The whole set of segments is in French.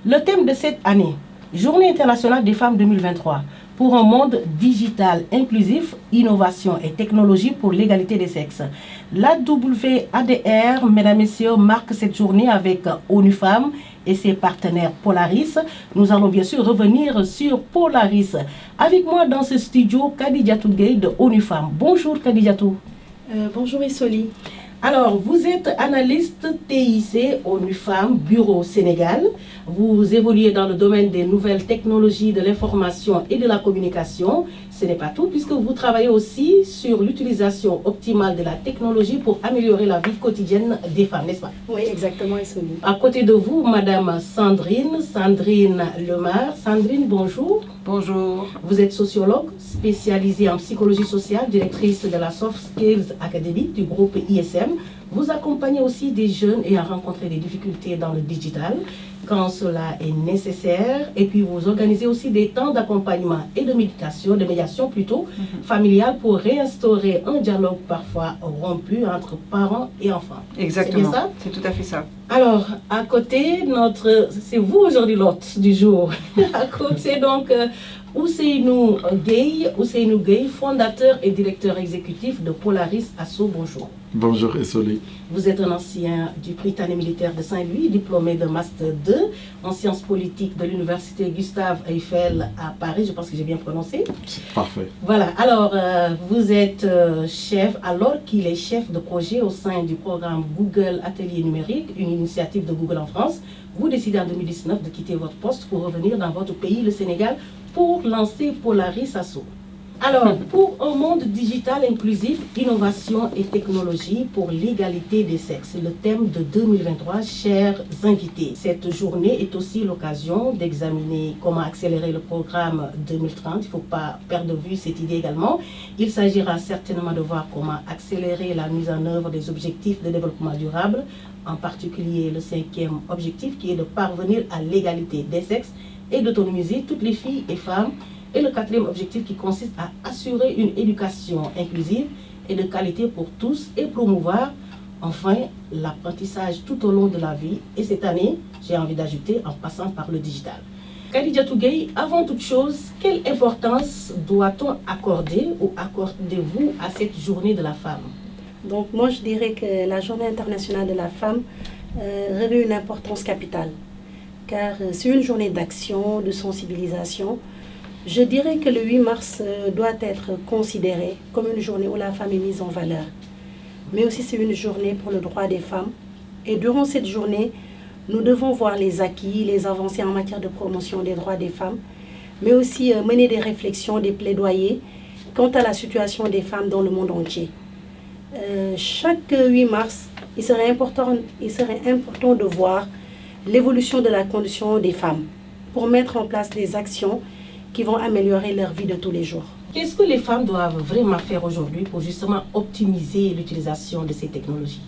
Le thème de cette année, Journée internationale des femmes 2023, pour un monde digital inclusif, innovation et technologie pour l'égalité des sexes. La WADR, mesdames et messieurs, marque cette journée avec ONU Femmes et ses partenaires Polaris. Nous allons bien sûr revenir sur Polaris. Avec moi dans ce studio, Khadijatou Gueye de ONU Femmes. Bonjour Khadijatou. Bonjour Essoli. Alors, vous êtes analyste TIC ONU Femmes, Bureau Sénégal. Vous évoluez dans le domaine des nouvelles technologies de l'information et de la communication. Ce n'est pas tout, puisque vous travaillez aussi sur l'utilisation optimale de la technologie pour améliorer la vie quotidienne des femmes, n'est-ce pas? Oui, exactement, Essoli. À côté de vous, Madame Sandrine Lemar. Sandrine, bonjour. Bonjour. Vous êtes sociologue spécialisée en psychologie sociale, directrice de la Soft Skills Academy du groupe ISM. Vous accompagnez aussi des jeunes ayant rencontré des difficultés dans le digital quand cela est nécessaire. Et puis vous organisez aussi des temps d'accompagnement et de médiation plutôt, familiale pour réinstaurer un dialogue parfois rompu entre parents et enfants. Exactement. C'est bien ça? C'est tout à fait ça. Alors, à côté, c'est vous aujourd'hui l'hôte du jour. À côté donc, Ousseynou Gueye, fondateur et directeur exécutif de Polaris Asso. Bonjour. Bonjour Essoli. Vous êtes un ancien du Prytanée militaire de Saint-Louis, diplômé de Master 2 en sciences politiques de l'université Gustave Eiffel à Paris. Je pense que j'ai bien prononcé. Parfait. Voilà. Alors, vous êtes chef, alors qu'il est chef de projet au sein du programme Google Atelier Numérique, une initiative de Google en France. Vous décidez en 2019 de quitter votre poste pour revenir dans votre pays, le Sénégal, pour lancer Polaris Asso. Alors, pour un monde digital inclusif, innovation et technologie pour l'égalité des sexes, le thème de 2023, chers invités. Cette journée est aussi l'occasion d'examiner comment accélérer le programme 2030. Il ne faut pas perdre de vue cette idée également. Il s'agira certainement de voir comment accélérer la mise en œuvre des objectifs de développement durable, en particulier le 5e objectif qui est de parvenir à l'égalité des sexes et d'autonomiser toutes les filles et femmes. Et le 4e objectif qui consiste à assurer une éducation inclusive et de qualité pour tous et promouvoir enfin l'apprentissage tout au long de la vie. Et cette année, j'ai envie d'ajouter, en passant par le digital. Khadijatou Gueye, avant toute chose, quelle importance doit-on accorder ou accordez-vous à cette journée de la femme? Donc moi je dirais que la journée internationale de la femme revêt une importance capitale. Car c'est une journée d'action, de sensibilisation. Je dirais que le 8 mars doit être considéré comme une journée où la femme est mise en valeur. Mais aussi c'est une journée pour le droit des femmes. Et durant cette journée, nous devons voir les acquis, les avancées en matière de promotion des droits des femmes, mais aussi mener des réflexions, des plaidoyers quant à la situation des femmes dans le monde entier. Chaque 8 mars, il serait important de voir l'évolution de la condition des femmes pour mettre en place des actions qui vont améliorer leur vie de tous les jours. Qu'est-ce que les femmes doivent vraiment faire aujourd'hui pour justement optimiser l'utilisation de ces technologies?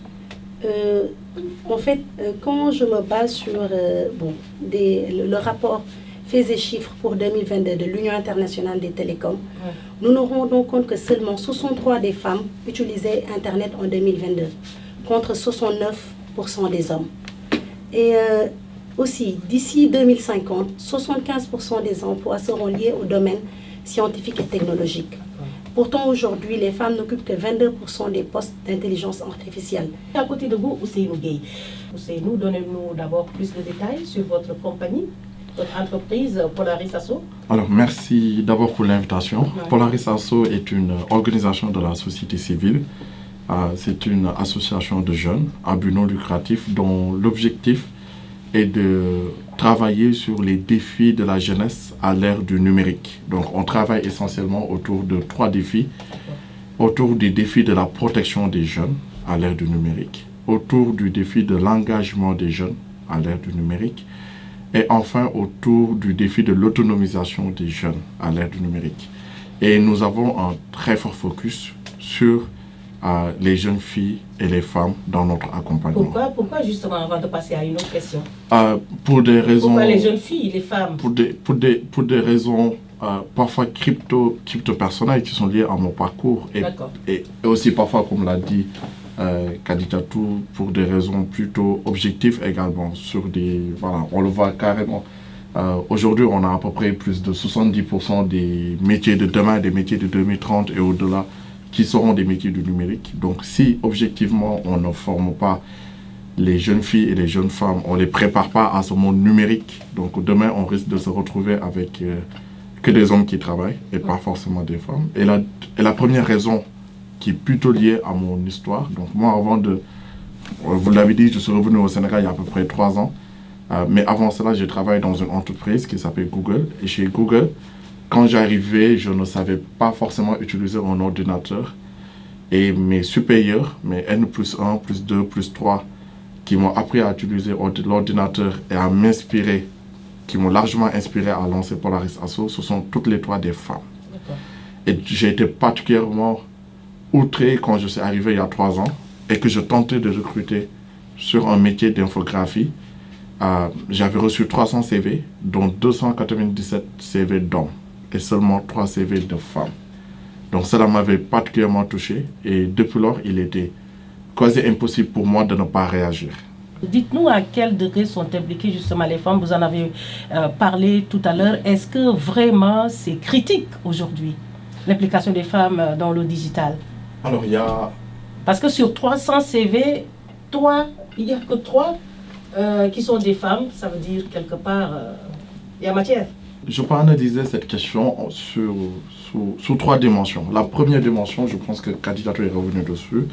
En fait, quand je me base sur le rapport Faits et chiffres pour 2022 de l'Union internationale des télécoms, nous nous rendons compte que seulement 63% des femmes utilisaient Internet en 2022, contre 69% des hommes. Et aussi, d'ici 2050, 75% des emplois seront liés au domaine scientifique et technologique. Pourtant, aujourd'hui, les femmes n'occupent que 22% des postes d'intelligence artificielle. À côté de vous, Ousseynou Gueye. Ousseynou, donnez-nous d'abord plus de détails sur votre compagnie, votre entreprise Polaris Asso. Alors, merci d'abord pour l'invitation. Polaris Asso est une organisation de la société civile. C'est une association de jeunes à but non lucratif dont l'objectif est de travailler sur les défis de la jeunesse à l'ère du numérique. Donc on travaille essentiellement autour de 3 défis. Autour du défi de la protection des jeunes à l'ère du numérique, autour du défi de l'engagement des jeunes à l'ère du numérique, et enfin autour du défi de l'autonomisation des jeunes à l'ère du numérique. Et nous avons un très fort focus sur les jeunes filles et les femmes dans notre accompagnement. Pourquoi justement, avant de passer à une autre question, pour des raisons... Pourquoi les jeunes filles, les femmes? Pour des raisons parfois crypto-personnelles qui sont liées à mon parcours et aussi parfois, comme l'a dit Kadidiatou pour des raisons plutôt objectives également. Voilà, on le voit carrément. Aujourd'hui, on a à peu près plus de 70% des métiers de demain, des métiers de 2030 et au-delà, qui seront des métiers du numérique. Donc si objectivement on ne forme pas les jeunes filles et les jeunes femmes, on ne les prépare pas à ce monde numérique, donc demain on risque de se retrouver avec que des hommes qui travaillent et pas forcément des femmes. Et la première raison qui est plutôt liée à mon histoire, donc moi vous l'avez dit, je suis revenu au Sénégal il y a à peu près 3 ans, mais avant cela j'ai travaillé dans une entreprise qui s'appelle Google, et chez Google, quand j'arrivais, je ne savais pas forcément utiliser un ordinateur, et mes supérieurs, mes N+1, +2, +3, qui m'ont appris à utiliser l'ordinateur et à m'inspirer, qui m'ont largement inspiré à lancer Polaris Asso, ce sont toutes les 3 des femmes. Et j'ai été particulièrement outré quand je suis arrivé il y a 3 ans et que je tentais de recruter sur un métier d'infographie. J'avais reçu 300 CV, dont 297 CV d'hommes et seulement 3 CV de femmes. Donc cela m'avait particulièrement touché, et depuis lors, il était quasi impossible pour moi de ne pas réagir. Dites-nous à quel degré sont impliquées justement les femmes. Vous en avez parlé tout à l'heure. Est-ce que vraiment c'est critique aujourd'hui, l'implication des femmes dans le digital? Alors il y a... Parce que sur 300 CV, il n'y a que 3 qui sont des femmes. Ça veut dire quelque part, il y a matière. Je peux analyser cette question sous 3 dimensions. La première dimension, je pense que Kadidiatou est revenu dessus,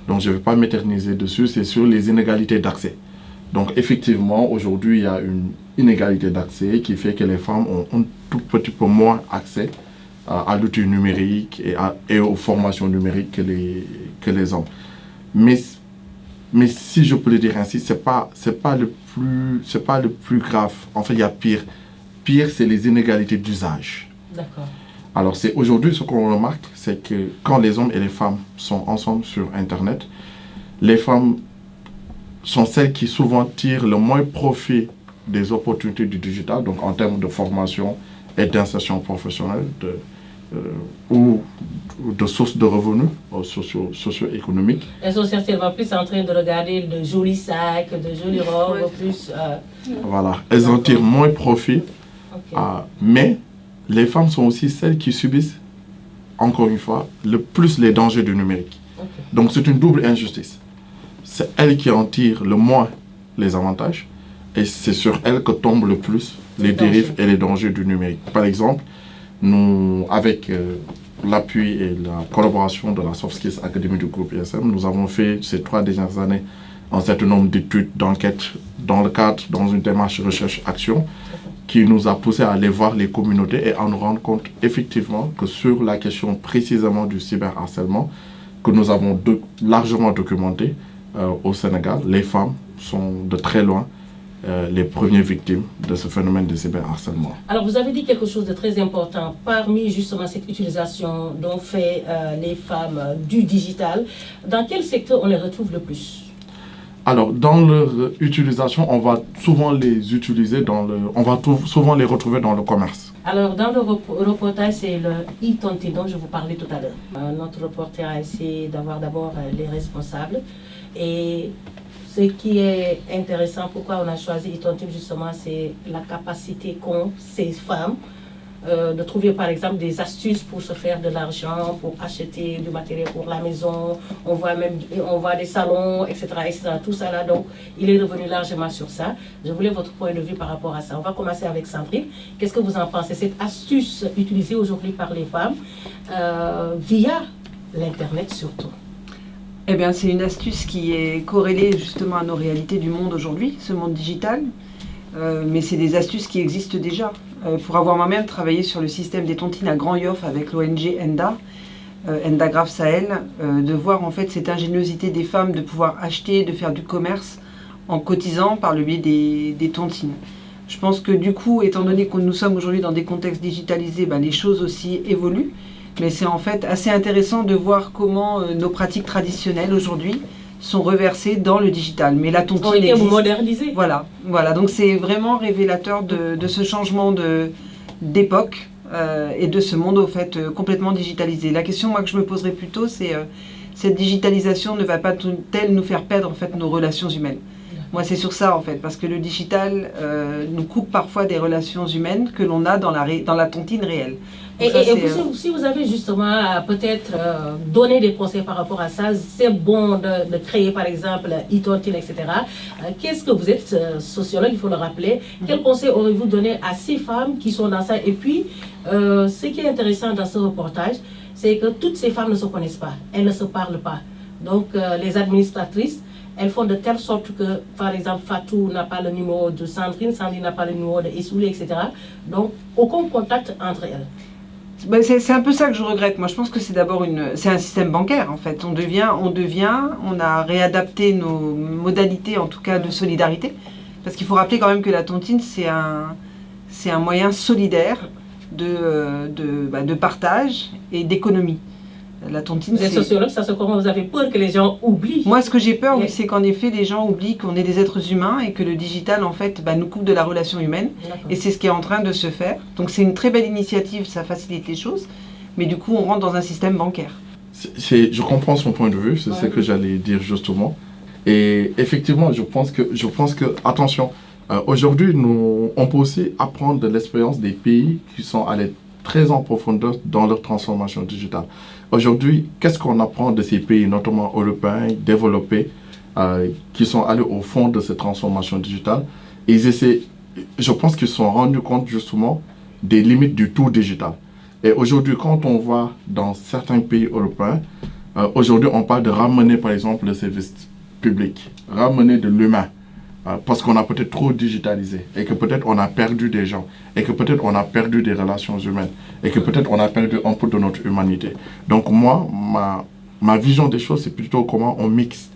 donc je ne vais pas m'éterniser dessus, c'est sur les inégalités d'accès. Donc effectivement, aujourd'hui, il y a une inégalité d'accès qui fait que les femmes ont un tout petit peu moins accès à l'outil numérique et aux formations numériques que les hommes. Mais si je peux le dire ainsi, c'est pas le plus grave. En fait, il y a pire. Pire, c'est les inégalités d'usage. D'accord. Alors, aujourd'hui, ce qu'on remarque, c'est que quand les hommes et les femmes sont ensemble sur Internet, les femmes sont celles qui souvent tirent le moins profit des opportunités du digital, donc en termes de formation et d'insertion professionnelle ou de sources de revenus socio-économiques. Elles sont certainement plus en train de regarder de jolis sacs, de jolies robes, plus... Voilà, elles en tirent moins profit. Okay. Mais les femmes sont aussi celles qui subissent, encore une fois, le plus les dangers du numérique. Okay. Donc c'est une double injustice. C'est elles qui en tirent le moins les avantages, et c'est sur elles que tombent le plus les dérives et les dangers du numérique. Par exemple, nous, avec l'appui et la collaboration de la Soft Skills Academy du groupe ISM, nous avons fait ces 3 dernières années un certain nombre d'études, d'enquêtes, dans une démarche recherche-action, qui nous a poussé à aller voir les communautés et à nous rendre compte effectivement que sur la question précisément du cyberharcèlement, que nous avons largement documenté au Sénégal, les femmes sont de très loin les premières victimes de ce phénomène de cyberharcèlement. Alors vous avez dit quelque chose de très important. Parmi justement cette utilisation dont fait les femmes du digital, dans quel secteur on les retrouve le plus? Alors, dans leur utilisation, on va souvent les utiliser souvent les retrouver dans le commerce. Alors, dans le reportage, c'est le e-tonti dont je vous parlais tout à l'heure. Notre reporter a essayé d'avoir d'abord les responsables. Et ce qui est intéressant, pourquoi on a choisi e-tonti justement, c'est la capacité qu'ont ces femmes de trouver par exemple des astuces pour se faire de l'argent, pour acheter du matériel pour la maison, on voit des salons, etc., etc., tout ça là, donc il est revenu largement sur ça. Je voulais votre point de vue par rapport à ça. On va commencer avec Sandrine. Qu'est-ce que vous en pensez, cette astuce utilisée aujourd'hui par les femmes via l'Internet surtout? Eh bien, c'est une astuce qui est corrélée justement à nos réalités du monde aujourd'hui, ce monde digital. Mais c'est des astuces qui existent déjà. Pour avoir moi-même travaillé sur le système des tontines à Grand Yoff avec l'ONG ENDA, ENDA Grave Sahel, de voir en fait cette ingéniosité des femmes de pouvoir acheter, de faire du commerce en cotisant par le biais des tontines. Je pense que du coup, étant donné que nous sommes aujourd'hui dans des contextes digitalisés, les choses aussi évoluent. Mais c'est en fait assez intéressant de voir comment nos pratiques traditionnelles aujourd'hui sont reversées dans le digital. Mais la tontine existe. Modernisé. Voilà. Donc c'est vraiment révélateur de ce changement d'époque et de ce monde au fait complètement digitalisé. La question moi que je me poserais plutôt, c'est cette digitalisation ne va pas telle nous faire perdre en fait nos relations humaines. Moi, c'est sur ça en fait, parce que le digital nous coupe parfois des relations humaines que l'on a dans la tontine réelle. Donc si vous avez justement peut-être donné des conseils par rapport à ça, c'est bon de créer par exemple e-tontine, etc. Qu'est-ce que vous êtes sociologue, il faut le rappeler. Quel conseil aurez-vous donné à ces femmes qui sont dans ça? Et puis, ce qui est intéressant dans ce reportage, c'est que toutes ces femmes ne se connaissent pas, elles ne se parlent pas. Donc, les administratrices, elles font de telle sorte que, par exemple, Fatou n'a pas le numéro de Sandrine, Sandrine n'a pas le numéro de Issouli, etc. Donc, aucun contact entre elles. Ben c'est un peu ça que je regrette. Moi, je pense que c'est d'abord c'est un système bancaire, en fait. On a réadapté nos modalités, en tout cas, de solidarité. Parce qu'il faut rappeler quand même que la tontine, c'est un moyen solidaire de partage et d'économie. La tontine, vous êtes sociologue, ça se comment vous avez peur que les gens oublient? Moi, ce que j'ai peur, oui, c'est qu'en effet, les gens oublient qu'on est des êtres humains et que le digital, en fait, nous coupe de la relation humaine. Et c'est ce qui est en train de se faire. Donc, c'est une très belle initiative, ça facilite les choses. Mais du coup, on rentre dans un système bancaire. Je comprends son point de vue, c'est ce que j'allais dire justement. Et effectivement, je pense que attention, aujourd'hui, on peut aussi apprendre de l'expérience des pays qui sont allés très en profondeur dans leur transformation digitale. Aujourd'hui, qu'est-ce qu'on apprend de ces pays, notamment européens, développés, qui sont allés au fond de cette transformation digitale? Je pense qu'ils se sont rendus compte justement des limites du tout digital. Et aujourd'hui, quand on voit dans certains pays européens, aujourd'hui on parle de ramener par exemple le service public, ramener de l'humain, parce qu'on a peut-être trop digitalisé et que peut-être on a perdu des gens et que peut-être on a perdu des relations humaines et que peut-être on a perdu un peu de notre humanité. Donc moi, ma vision des choses, c'est plutôt comment on mixe,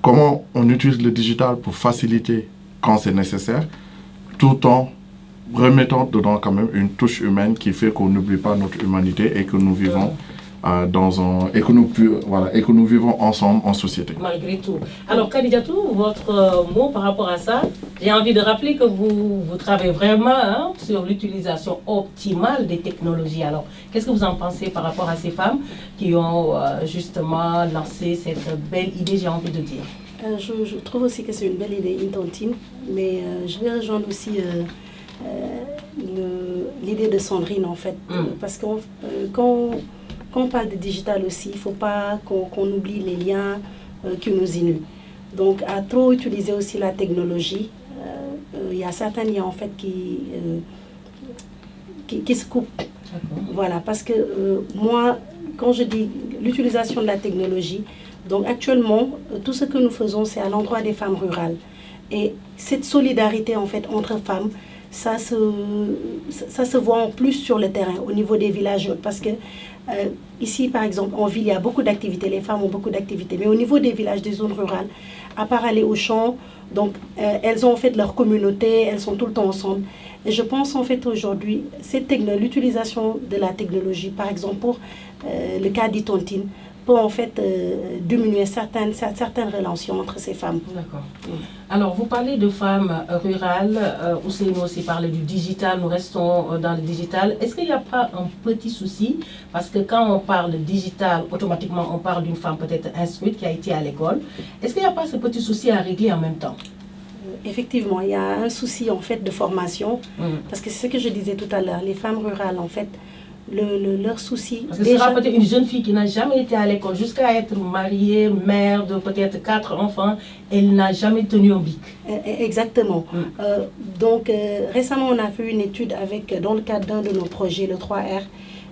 comment on utilise le digital pour faciliter quand c'est nécessaire, tout en remettant dedans quand même une touche humaine qui fait qu'on n'oublie pas notre humanité et que nous vivons et que nous vivons ensemble en société. Malgré tout. Alors, Khadijatou, votre mot par rapport à ça, j'ai envie de rappeler que vous travaillez vraiment sur l'utilisation optimale des technologies. Alors, qu'est-ce que vous en pensez par rapport à ces femmes qui ont justement lancé cette belle idée, j'ai envie de dire? Je trouve aussi que c'est une belle idée, une tontine, mais je vais rejoindre aussi l'idée de Sandrine en fait, parce que quand on parle de digital aussi, il ne faut pas qu'on oublie les liens qui nous unissent. Donc, à trop utiliser aussi la technologie, il y a certains liens en fait qui se coupent. Voilà, parce que moi, quand je dis l'utilisation de la technologie, donc actuellement, tout ce que nous faisons, c'est à l'endroit des femmes rurales. Et cette solidarité en fait entre femmes, ça se voit en plus sur le terrain, au niveau des villages, parce que ici, par exemple, en ville, il y a beaucoup d'activités, les femmes ont beaucoup d'activités, mais au niveau des villages, des zones rurales, à part aller au champ, donc elles ont en fait leur communauté, elles sont tout le temps ensemble. Et je pense en fait aujourd'hui, l'utilisation de la technologie, par exemple pour le cas d'e-tontine, peut en fait diminuer certaines relations entre ces femmes. D'accord. Alors, vous parlez de femmes rurales, Ousseynou aussi parlait du digital, nous restons dans le digital. Est-ce qu'il n'y a pas un petit souci? Parce que quand on parle de digital, automatiquement on parle d'une femme peut-être instruite qui a été à l'école. Est-ce qu'il n'y a pas ce petit souci à régler en même temps? Effectivement, il y a un souci en fait de formation, parce que c'est ce que je disais tout à l'heure, les femmes rurales en fait, leur souci. Parce que ce sera peut-être une jeune fille qui n'a jamais été à l'école, jusqu'à être mariée, mère de peut-être 4 enfants, elle n'a jamais tenu un bic. Exactement. Donc récemment, on a fait une étude dans le cadre d'un de nos projets, le 3R.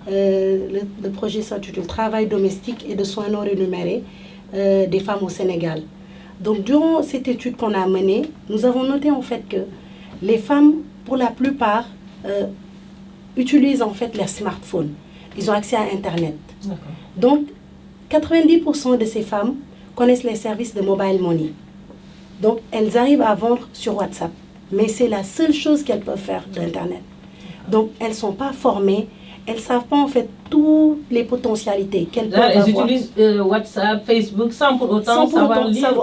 Le projet s'intitule Travail domestique et de soins non rémunérés des femmes au Sénégal. Donc durant cette étude qu'on a menée, nous avons noté en fait que les femmes, pour la plupart, utilisent en fait leur smartphone. Ils ont accès à Internet. Donc, 90% de ces femmes connaissent les services de mobile money. Donc, elles arrivent à vendre sur WhatsApp. Mais c'est la seule chose qu'elles peuvent faire d'Internet. Donc, elles ne sont pas formées. Elles ne savent pas en fait toutes les potentialités qu'elles peuvent avoir. Elles utilisent WhatsApp, Facebook sans pour autant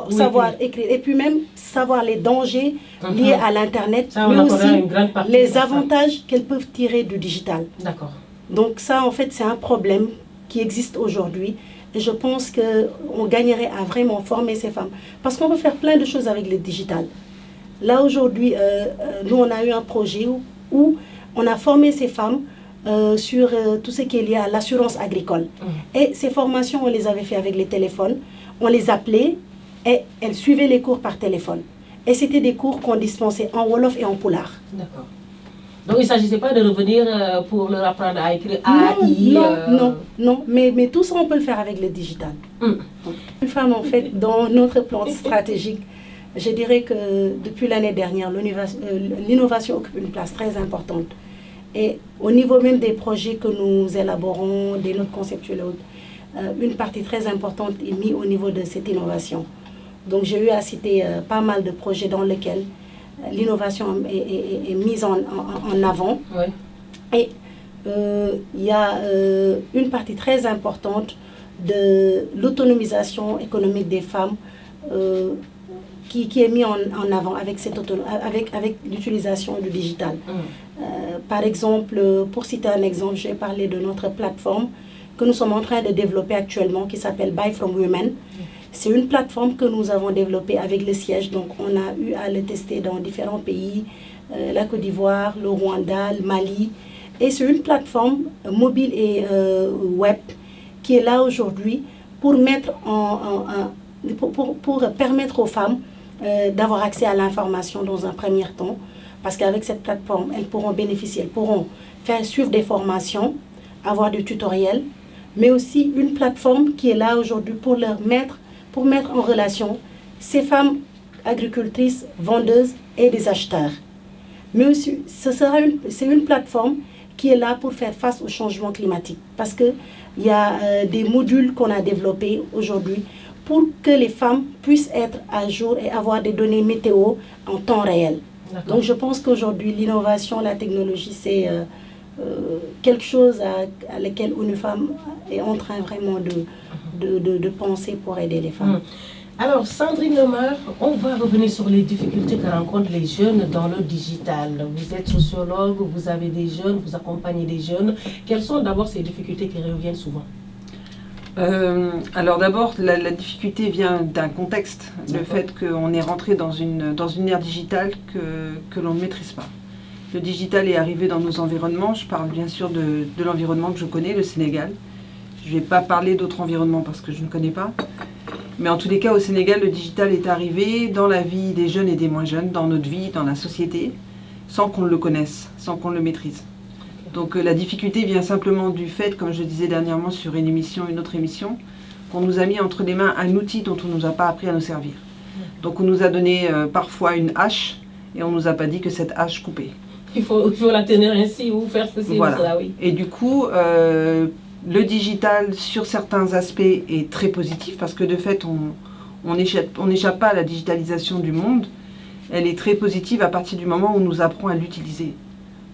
savoir écrire. Et puis même savoir les dangers liés à l'Internet, mais aussi les avantages qu'elles peuvent tirer du digital. D'accord. Donc ça en fait c'est un problème qui existe aujourd'hui. Et je pense qu'on gagnerait à vraiment former ces femmes. Parce qu'on peut faire plein de choses avec le digital. Là, aujourd'hui, nous, on a eu un projet où on a formé ces femmes sur tout ce qui est lié à l'assurance agricole. Et ces formations, on les avait fait avec les téléphones. On les appelait et elles suivaient les cours par téléphone. Et c'était des cours qu'on dispensait en Wolof et en Pulaar. D'accord. Donc il ne s'agissait pas de revenir pour leur apprendre à écrire AI. Non. Mais tout ça, on peut le faire avec le digital. Une femme, en fait, dans notre plan stratégique, je dirais que depuis l'année dernière, l'innovation occupe une place très importante. Et au niveau même des projets que nous élaborons, des notes conceptuelles, une partie très importante est mise au niveau de cette innovation. Donc j'ai eu à citer pas mal de projets dans lesquels l'innovation est mise en avant. Oui. Et il y a une partie très importante de l'autonomisation économique des femmes qui est mise en avant avec l'utilisation du digital. Par exemple, pour citer un exemple, je vais parler de notre plateforme que nous sommes en train de développer actuellement qui s'appelle Buy from Women. C'est une plateforme que nous avons développée avec le siège, donc on a eu à le tester dans différents pays, la Côte d'Ivoire, le Rwanda, le Mali. Et c'est une plateforme mobile et web qui est là aujourd'hui pour permettre aux femmes d'avoir accès à l'information dans un premier temps. Parce qu'avec cette plateforme, elles pourront bénéficier, elles pourront faire suivre des formations, avoir des tutoriels, mais aussi une plateforme qui est là aujourd'hui pour mettre en relation ces femmes agricultrices, vendeuses et des acheteurs. Mais aussi, c'est une plateforme qui est là pour faire face au changement climatique. Parce qu'il y a des modules qu'on a développés aujourd'hui pour que les femmes puissent être à jour et avoir des données météo en temps réel. Donc je pense qu'aujourd'hui, l'innovation, la technologie, c'est quelque chose à laquelle une femme est en train vraiment de penser pour aider les femmes. Alors, Sandrine Lemar, on va revenir sur les difficultés que rencontrent les jeunes dans le digital. Vous êtes sociologue, vous avez des jeunes, vous accompagnez des jeunes. Quelles sont d'abord ces difficultés qui reviennent souvent? Alors d'abord, la difficulté vient d'un contexte, le fait qu'on est rentré dans une ère digitale que l'on ne maîtrise pas. Le digital est arrivé dans nos environnements, je parle bien sûr de l'environnement que je connais, le Sénégal. Je ne vais pas parler d'autres environnements parce que je ne connais pas. Mais en tous les cas, au Sénégal, le digital est arrivé dans la vie des jeunes et des moins jeunes, dans notre vie, dans la société, sans qu'on le connaisse, sans qu'on le maîtrise. Donc la difficulté vient simplement du fait, comme je disais dernièrement sur une autre émission, qu'on nous a mis entre les mains un outil dont on ne nous a pas appris à nous servir. Donc on nous a donné parfois une hache et on ne nous a pas dit que cette hache coupait. Il faut la tenir ainsi ou faire ceci voilà. ou cela, oui. Et du coup, le digital sur certains aspects est très positif parce que de fait on n'échappe pas à la digitalisation du monde. Elle est très positive à partir du moment où on nous apprend à l'utiliser.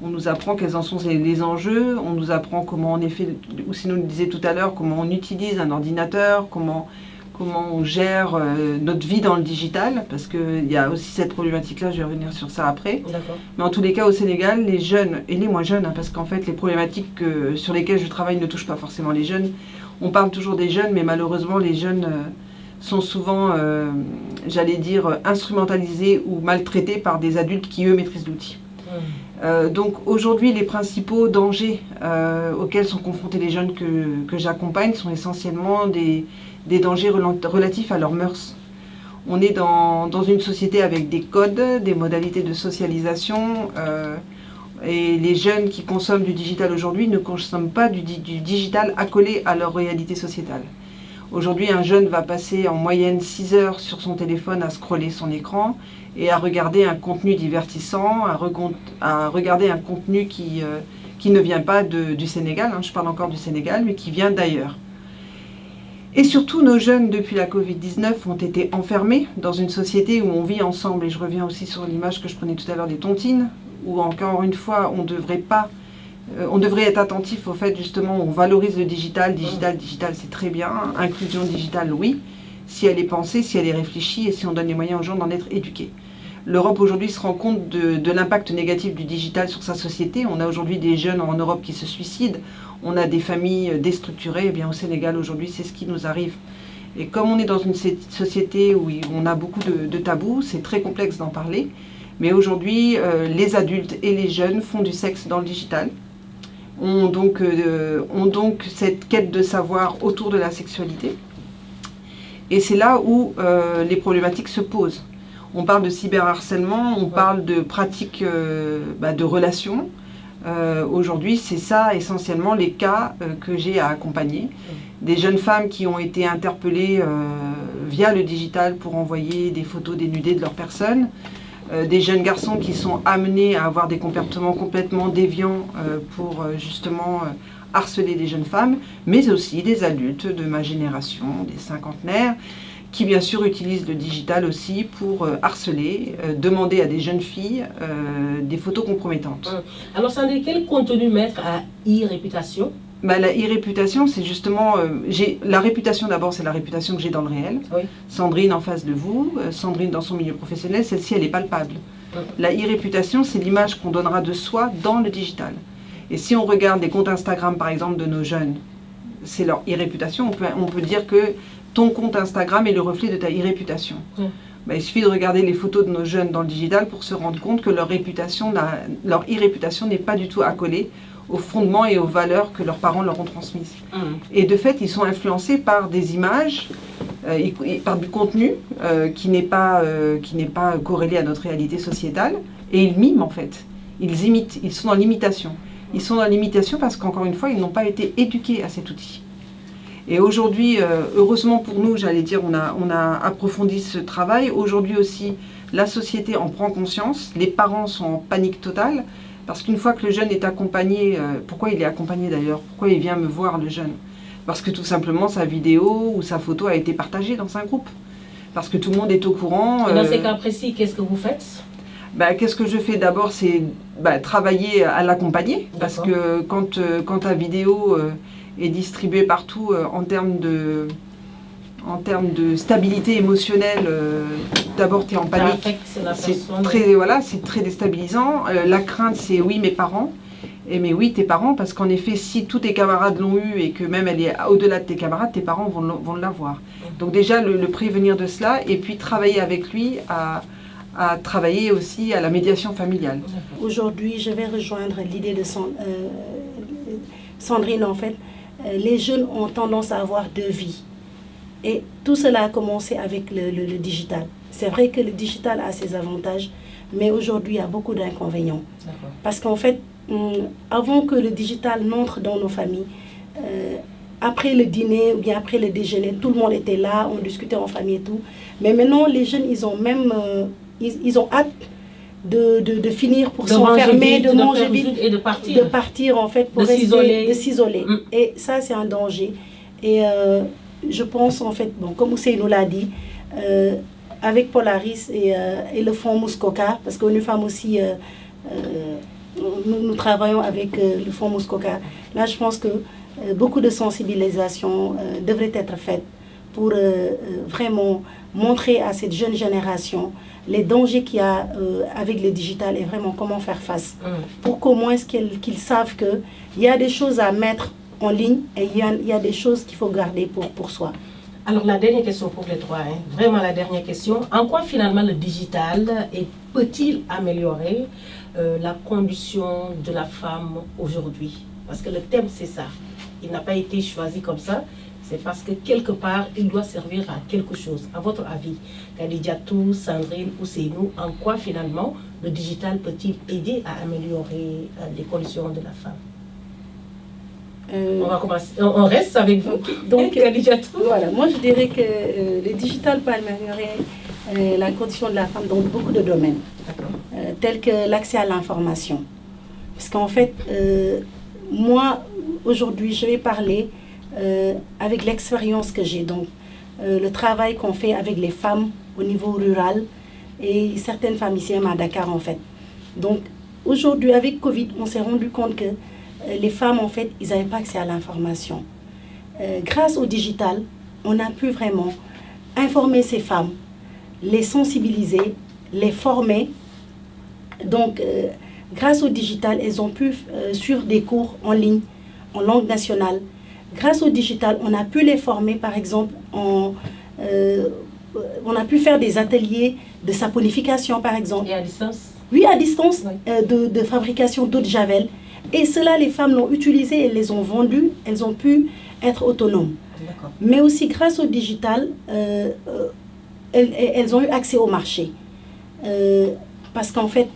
On nous apprend quels en sont les enjeux, on nous apprend comment en effet, ou sinon on le disait tout à l'heure, comment on utilise un ordinateur, comment on gère notre vie dans le digital, parce qu'il y a aussi cette problématique-là, je vais revenir sur ça après. Mais en tous les cas, au Sénégal, les jeunes, et les moins jeunes, parce qu'en fait, les problématiques sur lesquelles je travaille ne touchent pas forcément les jeunes. On parle toujours des jeunes, mais malheureusement, les jeunes sont souvent, j'allais dire, instrumentalisés ou maltraités par des adultes qui, eux, maîtrisent l'outil. Donc aujourd'hui, les principaux dangers auxquels sont confrontés les jeunes que j'accompagne sont essentiellement des dangers relatifs à leurs mœurs. On est dans une société avec des codes, des modalités de socialisation, et les jeunes qui consomment du digital aujourd'hui ne consomment pas du digital accolé à leur réalité sociétale. Aujourd'hui, un jeune va passer en moyenne 6 heures sur son téléphone à scroller son écran et à regarder un contenu divertissant, à regarder un contenu qui ne vient pas du Sénégal, je parle encore du Sénégal, mais qui vient d'ailleurs. Et surtout, nos jeunes, depuis la Covid-19, ont été enfermés dans une société où on vit ensemble, et je reviens aussi sur l'image que je prenais tout à l'heure des tontines, où encore une fois, on devrait être attentif au fait justement on valorise le digital, c'est très bien, inclusion digitale oui, si elle est pensée, si elle est réfléchie et si on donne les moyens aux gens d'en être éduqués. L'Europe aujourd'hui se rend compte de l'impact négatif du digital sur sa société. On a aujourd'hui des jeunes en Europe qui se suicident, on a des familles déstructurées. Eh bien, au Sénégal aujourd'hui, c'est ce qui nous arrive. Et comme on est dans une société où on a beaucoup de tabous, c'est très complexe d'en parler. Mais aujourd'hui, les adultes et les jeunes font du sexe dans le digital, ont donc cette quête de savoir autour de la sexualité. Et c'est là où les problématiques se posent. On parle de cyberharcèlement, on parle de pratiques de relations. Aujourd'hui, c'est ça essentiellement les cas que j'ai à accompagner. Des jeunes femmes qui ont été interpellées via le digital pour envoyer des photos dénudées de leur personne. Des jeunes garçons qui sont amenés à avoir des comportements complètement déviants pour justement harceler des jeunes femmes, mais aussi des adultes de ma génération, des cinquantenaires, qui bien sûr utilisent le digital aussi pour harceler, demander à des jeunes filles des photos compromettantes. Alors Sandrine, quel contenu mettre à e-réputation? La e-réputation, c'est justement... la réputation d'abord, c'est la réputation que j'ai dans le réel. Oui. Sandrine en face de vous, Sandrine dans son milieu professionnel, celle-ci, elle est palpable. La e-réputation, c'est l'image qu'on donnera de soi dans le digital. Et si on regarde les comptes Instagram, par exemple, de nos jeunes, c'est leur e-réputation. On peut dire que ton compte Instagram est le reflet de ta e-réputation. Il suffit de regarder les photos de nos jeunes dans le digital pour se rendre compte que leur e-réputation n'est pas du tout accolée aux fondements et aux valeurs que leurs parents leur ont transmises. Et de fait, ils sont influencés par des images, par du contenu qui n'est pas corrélé à notre réalité sociétale, et ils miment en fait. Ils imitent, ils sont dans l'imitation. Ils sont dans l'imitation parce qu'encore une fois, ils n'ont pas été éduqués à cet outil. Et aujourd'hui, heureusement pour nous, j'allais dire, on a approfondi ce travail. Aujourd'hui aussi, la société en prend conscience, les parents sont en panique totale, parce qu'une fois que le jeune est accompagné, pourquoi il est accompagné d'ailleurs? Pourquoi il vient me voir, le jeune? Parce que tout simplement sa vidéo ou sa photo a été partagée dans un groupe. Parce que tout le monde est au courant. Et dans ces cas précis, qu'est-ce que vous faites? Qu'est-ce que je fais d'abord, c'est travailler à l'accompagner. Parce que quand ta vidéo est distribuée partout en termes de stabilité émotionnelle, d'abord tu es en panique, c'est très déstabilisant. La crainte, c'est oui, mes parents. Mais oui, tes parents, parce qu'en effet, si tous tes camarades l'ont eu et que même elle est au-delà de tes camarades, tes parents vont l'avoir. Donc déjà, le prévenir de cela, et puis travailler avec lui à travailler aussi à la médiation familiale. Aujourd'hui, je vais rejoindre l'idée de Sandrine, en fait. Les jeunes ont tendance à avoir deux vies. Et tout cela a commencé avec le digital. C'est vrai que le digital a ses avantages, mais aujourd'hui, il y a beaucoup d'inconvénients. Parce qu'en fait, avant que le digital n'entre dans nos familles, après le dîner ou bien après le déjeuner, tout le monde était là, on discutait en famille et tout. Mais maintenant, les jeunes, ils ont même ils ont hâte de finir pour s'enfermer, de manger vite et de partir en fait pour s'isoler. Et ça, c'est un danger. Et je pense en fait, comme Ousseynou l'a dit, avec Polaris et le fonds Muskoka, parce que nous femmes aussi, nous travaillons avec le fonds Muskoka. Là, je pense que beaucoup de sensibilisation devrait être faite pour vraiment montrer à cette jeune génération les dangers qu'il y a avec le digital et vraiment comment faire face. Pour qu'au moins qu'ils savent qu'il y a des choses à mettre en ligne et il y a des choses qu'il faut garder pour soi. Alors la dernière question pour les trois, vraiment la dernière question. En quoi finalement le digital peut-il améliorer la condition de la femme aujourd'hui? Parce que le thème c'est ça. Il n'a pas été choisi comme ça. C'est parce que quelque part, il doit servir à quelque chose. À votre avis, Khadijatou, Sandrine, Ousseynou, en quoi finalement le digital peut-il aider à améliorer les conditions de la femme? On va commencer. On reste avec vous. Donc, Khadijatou. Voilà, moi je dirais que le digital peut améliorer la condition de la femme dans beaucoup de domaines, tels que l'accès à l'information. Parce qu'en fait, moi, aujourd'hui, je vais parler avec l'expérience que j'ai, donc le travail qu'on fait avec les femmes au niveau rural et certaines femmes ici à Dakar en fait. Donc aujourd'hui avec Covid, on s'est rendu compte que les femmes en fait, ils n'avaient pas accès à l'information. Grâce au digital, on a pu vraiment informer ces femmes, les sensibiliser les former. Donc, grâce au digital, elles ont pu suivre des cours en ligne, en langue nationale. Grâce au digital, on a pu les former, par exemple, on a pu faire des ateliers de saponification, par exemple. Et à distance? Oui, à distance, Oui. de fabrication d'eau de javel. Et cela, les femmes l'ont utilisé, elles les ont vendues, elles ont pu être autonomes. Mais aussi, grâce au digital, elles ont eu accès au marché. Parce qu'en fait,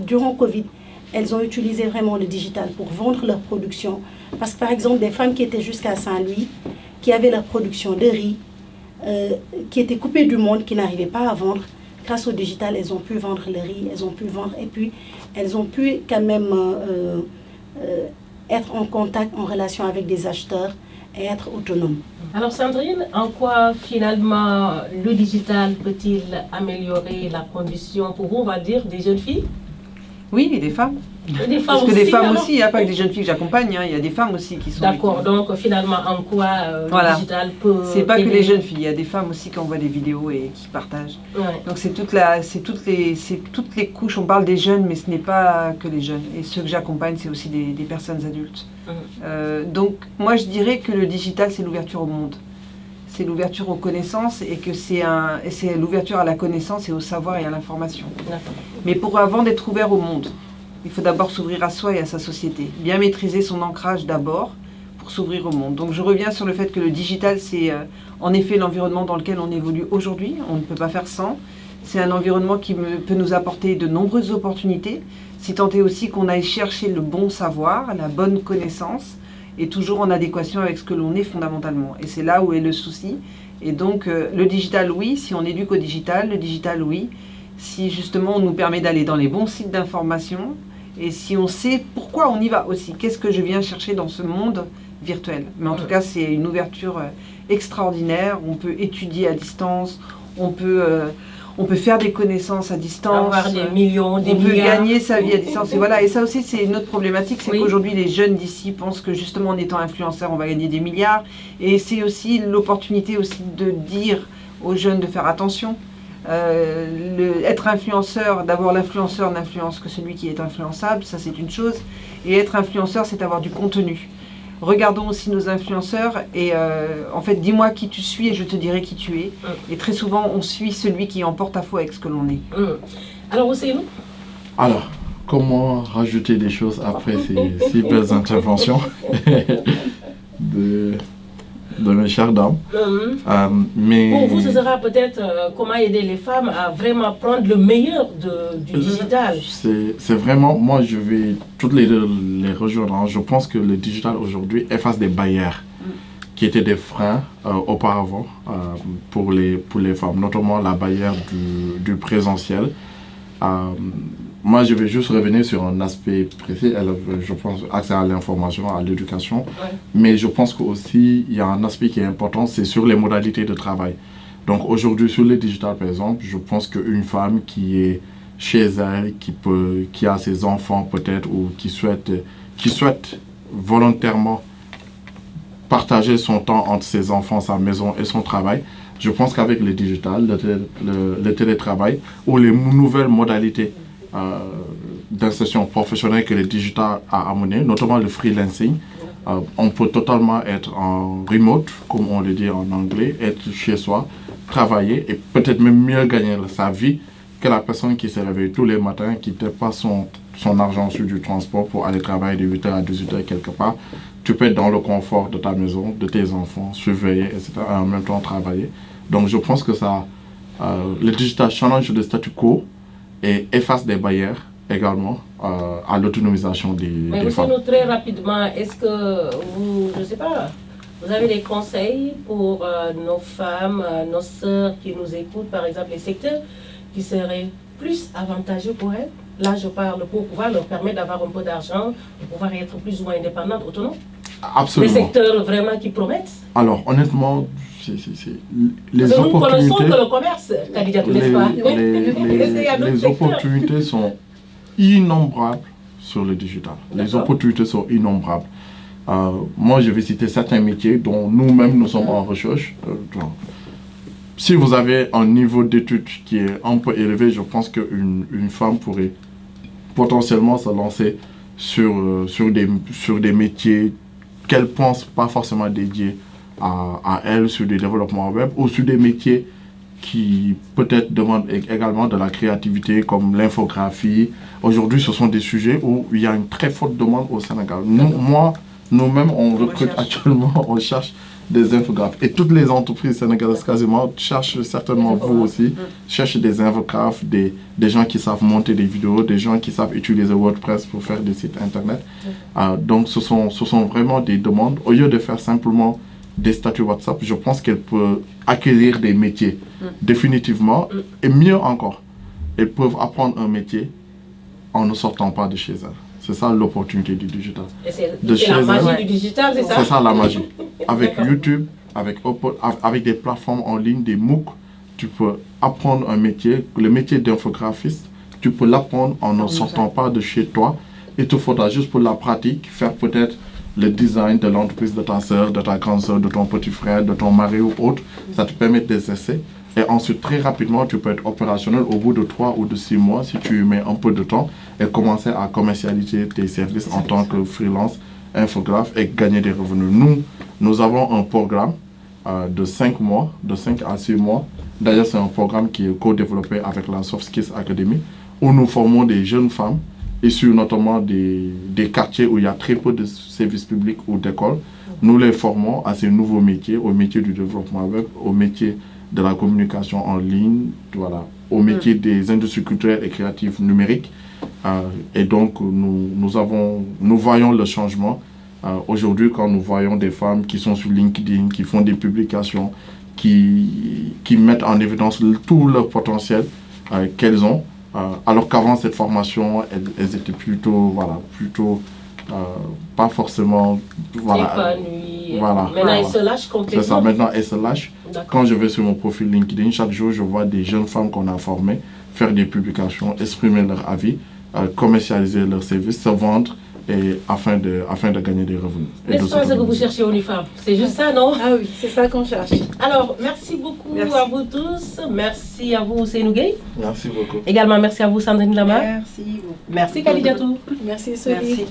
durant Covid, elles ont utilisé vraiment le digital pour vendre leur production. Parce que, par exemple, des femmes qui étaient jusqu'à Saint-Louis, qui avaient leur production de riz, qui étaient coupées du monde, qui n'arrivaient pas à vendre, grâce au digital, elles ont pu vendre le riz, elles ont pu vendre, et puis elles ont pu quand même être en contact, en relation avec des acheteurs et être autonomes. Alors Sandrine, en quoi finalement le digital peut-il améliorer la condition pour vous, on va dire, des jeunes filles? Oui, et des femmes. Et des femmes Parce que aussi, des femmes alors? aussi, il n'y a pas que des jeunes filles que j'accompagne, hein, il y a des femmes aussi qui sont... D'accord, donc finalement en quoi Voilà. le digital peut... C'est pas que aider? les jeunes filles, il y a des femmes aussi qui envoient des vidéos et qui partagent. Ouais. Donc c'est toutes les couches, on parle des jeunes, mais ce n'est pas que les jeunes. Et ceux que j'accompagne, c'est aussi des personnes adultes. Donc moi je dirais que le digital, c'est l'ouverture au monde. C'est l'ouverture aux connaissances et que c'est l'ouverture à la connaissance et au savoir et à l'information. Mais avant d'être ouvert au monde, il faut d'abord s'ouvrir à soi et à sa société. Bien maîtriser son ancrage d'abord pour s'ouvrir au monde. Donc je reviens sur le fait que le digital, c'est en effet l'environnement dans lequel on évolue aujourd'hui. On ne peut pas faire sans. C'est un environnement qui peut nous apporter de nombreuses opportunités, si tant est aussi qu'on aille chercher le bon savoir, la bonne connaissance, et toujours en adéquation avec ce que l'on est fondamentalement. Et c'est là où est le souci. Et donc le digital, oui, si on éduque au digital, le digital, oui, si justement on nous permet d'aller dans les bons sites d'information, et si on sait pourquoi on y va aussi, qu'est-ce que je viens chercher dans ce monde virtuel. Mais en tout cas, c'est une ouverture extraordinaire, on peut étudier à distance, on peut faire des connaissances à distance, avoir des millions, des on peut milliards. gagner sa vie à distance. Et voilà, et ça aussi c'est une autre problématique, c'est qu'aujourd'hui les jeunes d'ici pensent que justement en étant influenceur on va gagner des milliards. Et c'est aussi l'opportunité aussi de dire aux jeunes de faire attention. Être influenceur, d'abord l'influenceur n'influence que celui qui est influençable, ça c'est une chose. Et être influenceur, c'est avoir du contenu. Regardons aussi nos influenceurs et en fait, dis-moi qui tu suis et je te dirai qui tu es. Et très souvent, on suit celui qui est en porte-à-faux avec ce que l'on est. Alors, Ousseynou? Alors, comment rajouter des choses après ces belles interventions de mes chères dames. Mais pour vous, ce sera peut-être comment aider les femmes à vraiment prendre le meilleur du digital. C'est vraiment, moi je vais toutes les rejoindre. Je pense que le digital aujourd'hui efface des barrières qui étaient des freins auparavant pour les femmes, notamment la barrière du présentiel. Moi, je vais juste revenir sur un aspect précis, je pense, accès à l'information, à l'éducation. Mais je pense qu'aussi, il y a un aspect qui est important, c'est sur les modalités de travail. Donc aujourd'hui, sur le digital, par exemple, je pense qu'une femme qui est chez elle, qui a ses enfants peut-être, ou qui souhaite volontairement partager son temps entre ses enfants, sa maison et son travail, je pense qu'avec le digital, le télétravail, ou les nouvelles modalités d'insertion professionnelle que le digital a amené, notamment le freelancing. On peut totalement être en remote, comme on le dit en anglais, être chez soi, travailler et peut-être même mieux gagner sa vie que la personne qui se réveille tous les matins, qui dépasse son argent sur du transport pour aller travailler de 8h à 18h quelque part. Tu peux être dans le confort de ta maison, de tes enfants, surveiller, etc. et en même temps travailler. Donc je pense que le digital change le statu quo et efface des barrières également à l'autonomisation des femmes. Mais très rapidement, est-ce que vous, je ne sais pas, vous avez des conseils pour nos femmes, nos sœurs qui nous écoutent, par exemple les secteurs qui seraient plus avantageux pour elles? Là, je parle pour pouvoir leur permettre d'avoir un peu d'argent, de pouvoir être plus ou moins indépendantes, autonomes. Absolument. Des secteurs vraiment qui promettent. Alors, honnêtement, les opportunités... Nous connaissons que le commerce, Khadijatou, n'est-ce pas? Les opportunités sont innombrables sur le digital. Les opportunités sont innombrables. Moi, je vais citer certains métiers dont nous-mêmes, nous sommes en recherche. si vous avez un niveau d'études qui est un peu élevé, je pense qu'une femme pourrait potentiellement se lancer sur des métiers qu'elle pense pas forcément dédiés à elle, sur des développements web ou sur des métiers qui peut-être demandent également de la créativité comme l'infographie. Aujourd'hui, ce sont des sujets où il y a une très forte demande au Sénégal. Nous-mêmes, on recrute actuellement, on cherche des infographes. Et toutes les entreprises sénégalaises quasiment cherchent, certainement vous aussi, cherchent des infographes, des gens qui savent monter des vidéos, des gens qui savent utiliser WordPress pour faire des sites internet. Donc ce sont vraiment des demandes. Au lieu de faire simplement des statuts WhatsApp, je pense qu'elles peuvent acquérir des métiers définitivement. Et mieux encore, elles peuvent apprendre un métier en ne sortant pas de chez elles. C'est ça l'opportunité du digital. Et c'est la magie du digital, c'est ça? C'est ça la magie. Avec YouTube, avec des plateformes en ligne, des MOOC, tu peux apprendre un métier. Le métier d'infographiste, tu peux l'apprendre en ne sortant pas de chez toi. Il te faudra juste pour la pratique faire peut-être le design de l'entreprise de ta soeur, de ta grande soeur, de ton petit frère, de ton mari ou autre. Ça te permet des essais. Et ensuite, très rapidement, tu peux être opérationnel au bout de 3 ou de 6 mois si tu mets un peu de temps et commencer à commercialiser tes services en tant que freelance, infographe et gagner des revenus. Nous avons un programme de 5 mois, de 5 à 6 mois. D'ailleurs, c'est un programme qui est co-développé avec la Soft Skills Academy où nous formons des jeunes femmes issues notamment des quartiers où il y a très peu de services publics ou d'écoles. Nous les formons à ces nouveaux métiers, au métier du développement web, au métier de la communication en ligne, voilà, au métier des industries culturelles et créatives numériques. Et donc, nous voyons le changement. Aujourd'hui, quand nous voyons des femmes qui sont sur LinkedIn, qui font des publications, qui mettent en évidence tout leur potentiel qu'elles ont, alors qu'avant cette formation, elles étaient plutôt pas forcément épanouies. Voilà. Maintenant, elles se lâchent complètement. C'est ça, maintenant elles se lâchent. Quand je vais sur mon profil LinkedIn, chaque jour, je vois des jeunes femmes qu'on a formées faire des publications, exprimer leur avis, commercialiser leurs services, se vendre et afin de gagner des revenus. N'est-ce pas ce que vous cherchez au Unifam? C'est juste ça, non? Ah oui, c'est ça qu'on cherche. Alors, merci beaucoup à vous tous. Merci à vous, Seynou Gueye. Merci beaucoup. Également, merci à vous, Sandrine Lamar. Merci. Merci, Khalidiatou. Merci, Soli. Merci.